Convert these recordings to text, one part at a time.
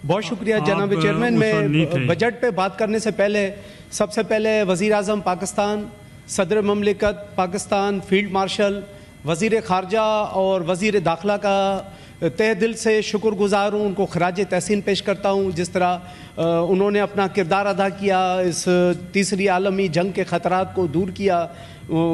بہت شکریہ جناب چیئرمین. میں بجٹ پہ بات کرنے سے پہلے سب سے پہلے وزیر اعظم پاکستان، صدر مملکت پاکستان، فیلڈ مارشل، وزیر خارجہ اور وزیر داخلہ کا تہ دل سے شکر گزار ہوں. ان کو خراج تحسین پیش کرتا ہوں جس طرح انہوں نے اپنا کردار ادا کیا، اس تیسری عالمی جنگ کے خطرات کو دور کیا.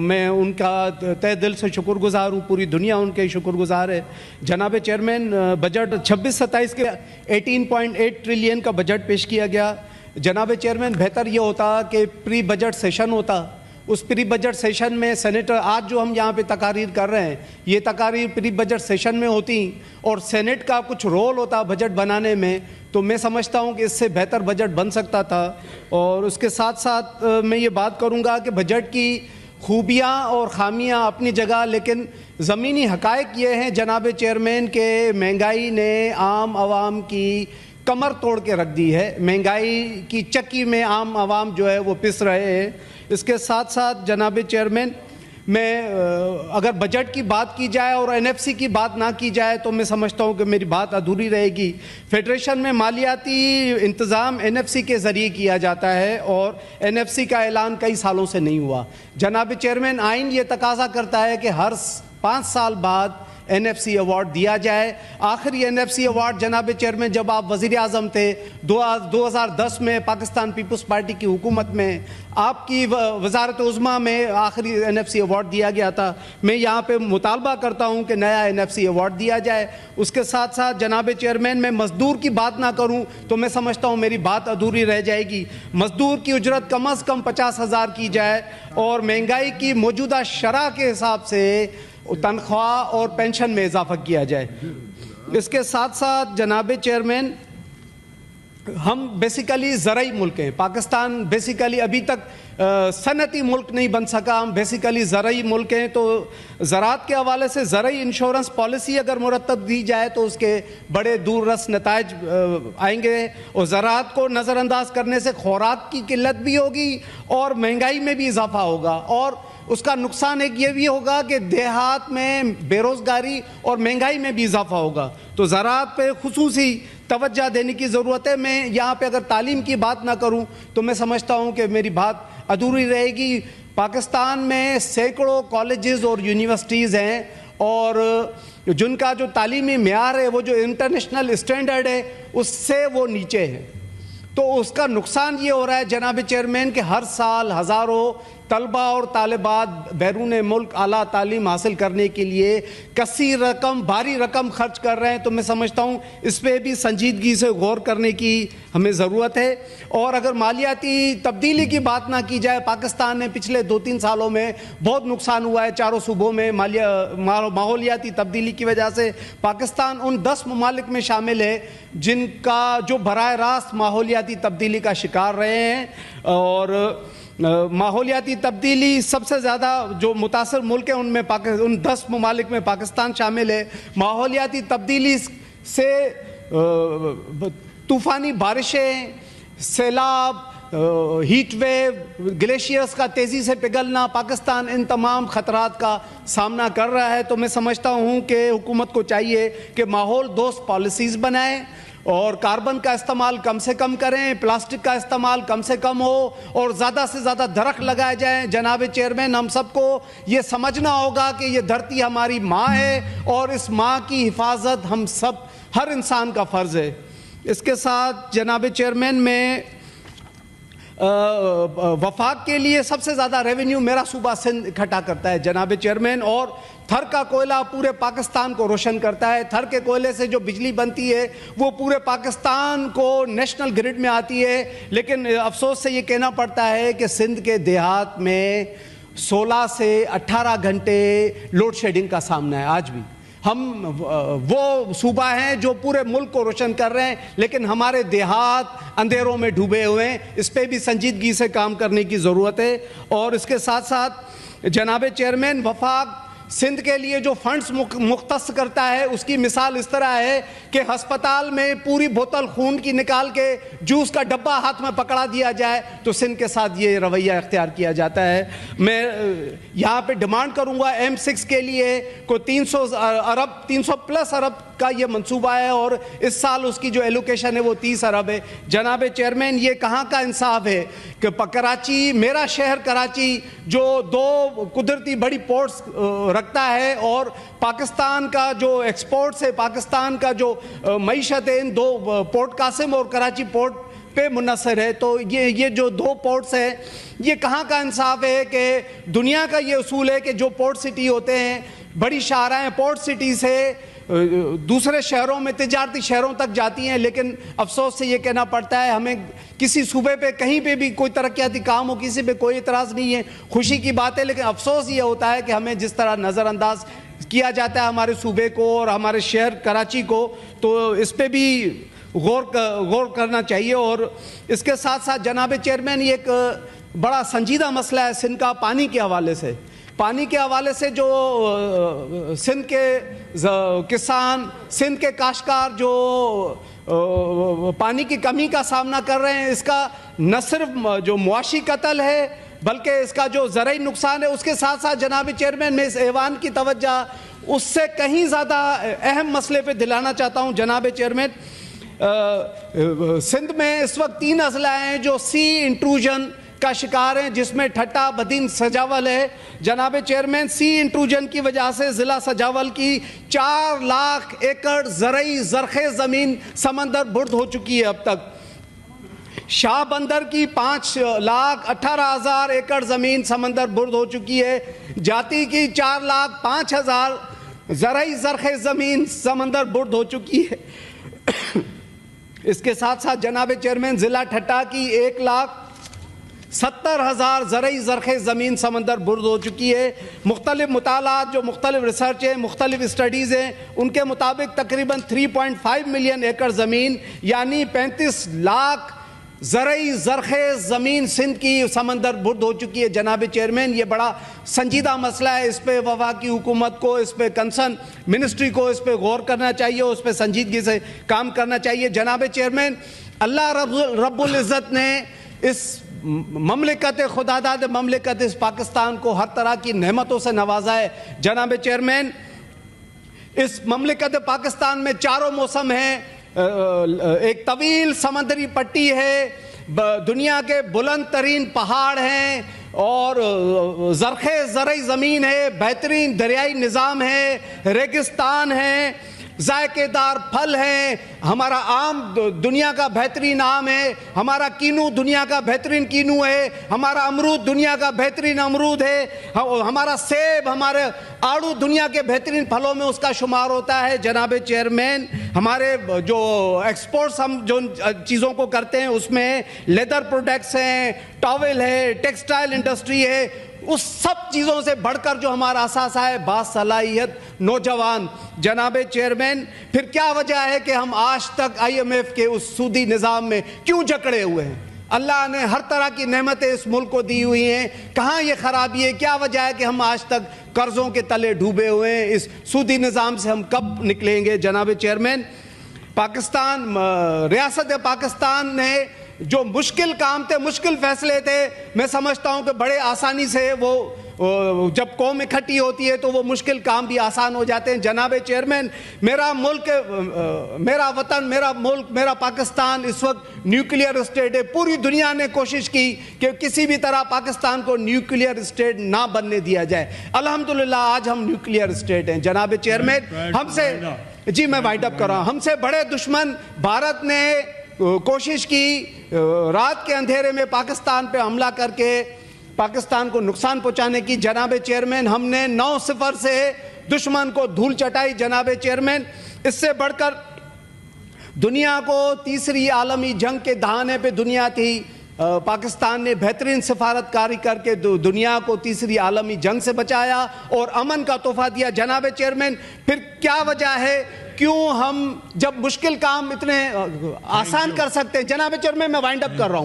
میں ان کا تہ دل سے شکر گزار ہوں، پوری دنیا ان کے شکر گزار ہے. جناب چیئرمین، بجٹ 26-27 کے 18.8 ٹریلین کا بجٹ پیش کیا گیا. جناب چیئرمین، بہتر یہ ہوتا کہ پری بجٹ سیشن ہوتا. اس پری بجٹ سیشن میں سینیٹر، آج جو ہم یہاں پہ تقاریر کر رہے ہیں یہ تقاریر پری بجٹ سیشن میں ہوتی اور سینٹ کا کچھ رول ہوتا بجٹ بنانے میں، تو میں سمجھتا ہوں کہ اس سے بہتر بجٹ بن سکتا تھا. اور اس کے ساتھ ساتھ میں یہ بات کروں گا کہ بجٹ کی خوبیاں اور خامیاں اپنی جگہ، لیکن زمینی حقائق یہ ہیں جناب چیئرمین کہ مہنگائی نے عام عوام کی کمر توڑ کے رکھ دی ہے. مہنگائی کی چکی میں عام عوام جو ہے وہ پس رہے ہیں. اس کے ساتھ ساتھ جناب چیئرمین، میں اگر بجٹ کی بات کی جائے اور این ایف سی کی بات نہ کی جائے تو میں سمجھتا ہوں کہ میری بات ادھوری رہے گی. فیڈریشن میں مالیاتی انتظام این ایف سی کے ذریعے کیا جاتا ہے اور این ایف سی کا اعلان کئی سالوں سے نہیں ہوا. جناب چیئرمین، آئین یہ تقاضا کرتا ہے کہ ہر 5 سال بعد این ایف سی ایوارڈ دیا جائے. آخری این ایف سی ایوارڈ جناب چیئرمین جب آپ وزیر اعظم تھے 2010 میں پاکستان پیپلز پارٹی کی حکومت میں آپ کی وزارت عظمیٰ میں آخری این ایف سی ایوارڈ دیا گیا تھا. میں یہاں پہ مطالبہ کرتا ہوں کہ نیا این ایف سی ایوارڈ دیا جائے. اس کے ساتھ ساتھ جناب چیئرمین، میں مزدور کی بات نہ کروں تو میں سمجھتا ہوں میری بات ادھوری رہ جائے گی. مزدور کی اجرت کم از کم 50,000 کی جائے اور مہنگائی کی موجودہ شرح کے حساب سے تنخواہ اور پینشن میں اضافہ کیا جائے. اس کے ساتھ ساتھ جناب چیئرمین، ہم بیسیکلی زرعی ملک ہیں. پاکستان بیسیکلی ابھی تک صنعتی ملک نہیں بن سکا. ہم بیسیکلی زرعی ملک ہیں، تو زراعت کے حوالے سے زرعی انشورنس پالیسی اگر مرتب دی جائے تو اس کے بڑے دور رس نتائج آئیں گے. اور زراعت کو نظر انداز کرنے سے خوراک کی قلت بھی ہوگی اور مہنگائی میں بھی اضافہ ہوگا. اور اس کا نقصان ایک یہ بھی ہوگا کہ دیہات میں بے روزگاری اور مہنگائی میں بھی اضافہ ہوگا. تو زراعت پہ خصوصی توجہ دینے کی ضرورت ہے. میں یہاں پہ اگر تعلیم کی بات نہ کروں تو میں سمجھتا ہوں کہ میری بات ادھوری رہے گی. پاکستان میں سینکڑوں کالجز اور یونیورسٹیز ہیں اور جن کا جو تعلیمی معیار ہے وہ جو انٹرنیشنل اسٹینڈرڈ ہے اس سے وہ نیچے ہے. تو اس کا نقصان یہ ہو رہا ہے جناب چیئرمین کہ ہر سال ہزاروں طلبہ اور طالبات بیرون ملک اعلیٰ تعلیم حاصل کرنے کے لیے کثیر رقم، بھاری رقم خرچ کر رہے ہیں. تو میں سمجھتا ہوں اس پہ بھی سنجیدگی سے غور کرنے کی ہمیں ضرورت ہے. اور اگر مالیاتی تبدیلی کی بات نہ کی جائے، پاکستان نے پچھلے 2-3 سالوں میں بہت نقصان ہوا ہے. چاروں صوبوں میں ماحولیاتی تبدیلی کی وجہ سے پاکستان ان 10 ممالک میں شامل ہے جن کا جو براہ راست ماحولیاتی تبدیلی کا شکار رہے ہیں. اور ماحولیاتی تبدیلی سب سے زیادہ جو متاثر ملک ہیں ان میں ان 10 ممالک میں پاکستان شامل ہے. ماحولیاتی تبدیلی سے طوفانی بارشیں، سیلاب، ہیٹ ویو، گلیشیئرز کا تیزی سے پگھلنا، پاکستان ان تمام خطرات کا سامنا کر رہا ہے. تو میں سمجھتا ہوں کہ حکومت کو چاہیے کہ ماحول دوست پالیسیز بنائیں اور کاربن کا استعمال کم سے کم کریں، پلاسٹک کا استعمال کم سے کم ہو اور زیادہ سے زیادہ درخت لگائے جائیں. جناب چیئرمین، ہم سب کو یہ سمجھنا ہوگا کہ یہ دھرتی ہماری ماں ہے اور اس ماں کی حفاظت ہم سب، ہر انسان کا فرض ہے. اس کے ساتھ جناب چیئرمین، میں وفاق کے لیے سب سے زیادہ ریونیو میرا صوبہ سندھ اکٹھا کرتا ہے جناب چیئرمین، اور تھر کا کوئلہ پورے پاکستان کو روشن کرتا ہے. تھر کے کوئلے سے جو بجلی بنتی ہے وہ پورے پاکستان کو نیشنل گرڈ میں آتی ہے. لیکن افسوس سے یہ کہنا پڑتا ہے کہ سندھ کے دیہات میں 16 سے 18 گھنٹے لوڈ شیڈنگ کا سامنا ہے. آج بھی ہم وہ صوبہ ہیں جو پورے ملک کو روشن کر رہے ہیں لیکن ہمارے دیہات اندھیروں میں ڈوبے ہوئے ہیں. اس پہ بھی سنجیدگی سے کام کرنے کی ضرورت ہے. اور اس کے ساتھ ساتھ جناب چیئرمین، وفاق سندھ کے لیے جو فنڈز مختص کرتا ہے اس کی مثال اس طرح ہے کہ ہسپتال میں پوری بوتل خون کی نکال کے جوس کا ڈبہ ہاتھ میں پکڑا دیا جائے تو سندھ کے ساتھ یہ رویہ اختیار کیا جاتا ہے. میں یہاں پہ ڈیمانڈ کروں گا M6 کے لیے کوئی 300 پلس ارب کا یہ منصوبہ ہے اور اس سال اس کی جو ایلوکیشن ہے وہ 30 ارب ہے۔ جناب چیئرمین یہ کہاں کا انصاف ہے کہ کراچی، میرا شہر کراچی جو 2 قدرتی بڑی پورٹس رکھتا ہے اور پاکستان کا جو ایکسپورٹس ہے، پاکستان کا جو معیشت ہے ان 2 پورٹ قاسم اور کراچی پورٹ پہ منحصر ہے، تو یہ جو 2 پورٹس ہیں یہ کہاں کا انصاف ہے کہ دنیا کا یہ اصول ہے کہ جو پورٹ سٹی ہوتے ہیں، بڑی شاہراہیں پورٹ سٹی سے دوسرے شہروں میں تجارتی شہروں تک جاتی ہیں، لیکن افسوس سے یہ کہنا پڑتا ہے ہمیں کسی صوبے پہ کہیں پہ بھی کوئی ترقیاتی کام ہو، کسی پہ کوئی اعتراض نہیں ہے، خوشی کی بات ہے، لیکن افسوس یہ ہوتا ہے کہ ہمیں جس طرح نظر انداز کیا جاتا ہے ہمارے صوبے کو اور ہمارے شہر کراچی کو، تو اس پہ بھی غور کرنا چاہیے۔ اور اس کے ساتھ ساتھ جناب چیئرمین یہ ایک بڑا سنجیدہ مسئلہ ہے سندھ کا پانی کے حوالے سے۔ پانی کے حوالے سے جو سندھ کے کسان، سندھ کے کاشتکار جو پانی کی کمی کا سامنا کر رہے ہیں، اس کا نہ صرف جو معاشی قتل ہے بلکہ اس کا جو زرعی نقصان ہے، اس کے ساتھ ساتھ جناب چیئرمین میں اس ایوان کی توجہ اس سے کہیں زیادہ اہم مسئلے پہ دلانا چاہتا ہوں۔ جناب چیئرمین، سندھ میں اس وقت 3 اضلاع ہیں جو سی انٹروژن کا شکار ہیں، جس میں ٹھٹا، بدین، سجاول ہے۔ جناب چیئرمین، سی انٹروژن کی وجہ سے ضلع سجاول کی 4 لاکھ ایکڑ زرعی زرخیز زمین سمندر برد ہو چکی ہے اب تک۔ شاہ بندر کی 5,18,000 ایکڑ زمین سمندر برد ہو چکی ہے۔ جاتی کی 4,05,000 زرعی زرخیز زمین سمندر برد ہو چکی ہے۔ اس کے ساتھ ساتھ جناب چیئرمین، ضلع ٹھٹا کی 1,70,000 زرعی زرخیز زمین سمندر برد ہو چکی ہے۔ مختلف مطالعات، جو مختلف ریسرچ ہیں، مختلف اسٹڈیز ہیں، ان کے مطابق تقریباً 3.5 ملین ایکڑ زمین یعنی 35 لاکھ زرعی زرخیز زمین سندھ کی سمندر برد ہو چکی ہے۔ جناب چیئرمین، یہ بڑا سنجیدہ مسئلہ ہے، اس پہ وفاقی حکومت کو، اس پہ کنسرن منسٹری کو اس پہ غور کرنا چاہیے، اس پہ سنجیدگی سے کام کرنا چاہیے۔ جناب چیئرمین، اللہ رب العزت نے اس مملکت خداداد مملکت اس پاکستان کو ہر طرح کی نعمتوں سے نوازا ہے۔ جناب چیئرمین، اس مملکت پاکستان میں 4 موسم ہیں، ایک طویل سمندری پٹی ہے، دنیا کے بلند ترین پہاڑ ہیں اور زرخیز زرعی زمین ہے، بہترین دریائی نظام ہے، ریگستان ہے، ذائقے دار پھل ہیں، ہمارا آم دنیا کا بہترین آم ہے، ہمارا کینو دنیا کا بہترین کینو ہے، ہمارا امرود دنیا کا بہترین امرود ہے، ہمارا سیب، ہمارے آڑو دنیا کے بہترین پھلوں میں اس کا شمار ہوتا ہے۔ جناب چیئرمین، ہمارے جو ایکسپورٹس ہم جو چیزوں کو کرتے ہیں اس میں لیدر پروڈکٹس ہیں، ٹاول ہے، ٹیکسٹائل انڈسٹری ہے، اس سب چیزوں سے بڑھ کر جو ہمارا اثاثہ ہے باصلاحیت نوجوان۔ جناب چیئرمین، پھر کیا وجہ ہے کہ ہم آج تک IMF کے اس سودی نظام میں کیوں جکڑے ہوئے ہیں؟ اللہ نے ہر طرح کی نعمتیں اس ملک کو دی ہوئی ہیں، کہاں یہ خرابی ہے؟ کیا وجہ ہے کہ ہم آج تک قرضوں کے تلے ڈوبے ہوئے ہیں؟ اس سودی نظام سے ہم کب نکلیں گے؟ جناب چیئرمین، پاکستان، ریاست پاکستان نے جو مشکل کام تھے، مشکل فیصلے تھے، میں سمجھتا ہوں کہ بڑے آسانی سے وہ جب قوم اکٹھی ہوتی ہے تو وہ مشکل کام بھی آسان ہو جاتے ہیں۔ جناب چیئرمین، میرا ملک، میرا وطن، میرا ملک، میرا پاکستان اس وقت نیوکلیئر اسٹیٹ ہے۔ پوری دنیا نے کوشش کی کہ کسی بھی طرح پاکستان کو نیوکلیئر اسٹیٹ نہ بننے دیا جائے۔ الحمدللہ آج ہم نیوکلیئر اسٹیٹ ہیں۔ جناب چیئرمین، ہم سے، جی میں وائنڈ اپ کر رہا ہوں، ہم سے بڑے دشمن بھارت نے کوشش کی رات کے اندھیرے میں پاکستان پہ حملہ کر کے پاکستان کو نقصان پہنچانے کی۔ جناب چیئرمین، ہم نے 9-0 سے دشمن کو دھول چٹائی۔ جناب چیئرمین، اس سے بڑھ کر دنیا کو تیسری عالمی جنگ کے دہانے پہ دنیا تھی، پاکستان نے بہترین سفارت کاری کر کے دنیا کو تیسری عالمی جنگ سے بچایا اور امن کا تحفہ دیا۔ جناب چیئرمین، پھر کیا وجہ ہے کیوں ہم جب مشکل کام اتنے آسان کر سکتے ہیں؟ جناب چیئرمین، میں وائنڈ اپ کر رہا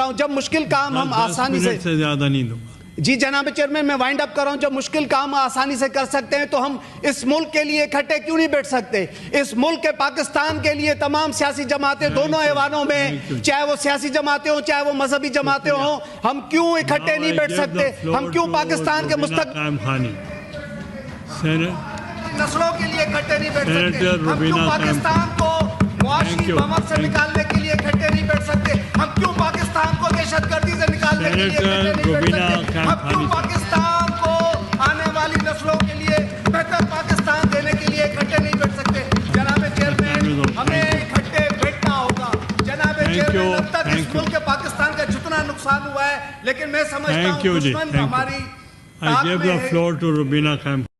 ہوں، جب مشکل کام ہم آسانی سے زیادہ نہیں دوں گا۔ جی جناب چیئرمین، میں وائنڈ اپ کر رہا ہوں، جب مشکل کام آسانی سے کر سکتے ہیں تو ہم اس ملک کے لیے اکٹھے کیوں نہیں بیٹھ سکتے؟ اس ملک کے پاکستان کے لیے تمام سیاسی جماعتیں دونوں ایوانوں میں، چاہے وہ سیاسی جماعتیں ہوں چاہے وہ مذہبی جماعتیں ہوں، ہم کیوں اکٹھے نہیں بیٹھ سکتے؟ ہم کیوں پاکستان کے مستقبل والی نسلوں کے لیے اکٹھے نہیں بیٹھ سکتے؟ سینیٹر ہم کیوں روبینہ پاکستان کو معاشی بمت سے نکالنے کے لیے اکٹھے نہیں بیٹھ سکتے؟ ہم کیوں پاکستان کو دہشت گردی سے نکالنے کے لیے اکٹھے نہیں بیٹھ سکتے؟ ہم کیوں پاکستان کو آنے والی نسلوں کے لیے بہتر پاکستان دینے کے لیے اکٹھے نہیں بیٹھ سکتے؟ جناب چیئرمین، ہمیں اکٹھے بیٹھنا ہوگا۔ جناب چیئرمین، اب تک اس ملک پاکستان کا جتنا نقصان ہوا ہے، لیکن میں سمجھتا ہوں دشمن ہماری I give the floor to Rubina Khan.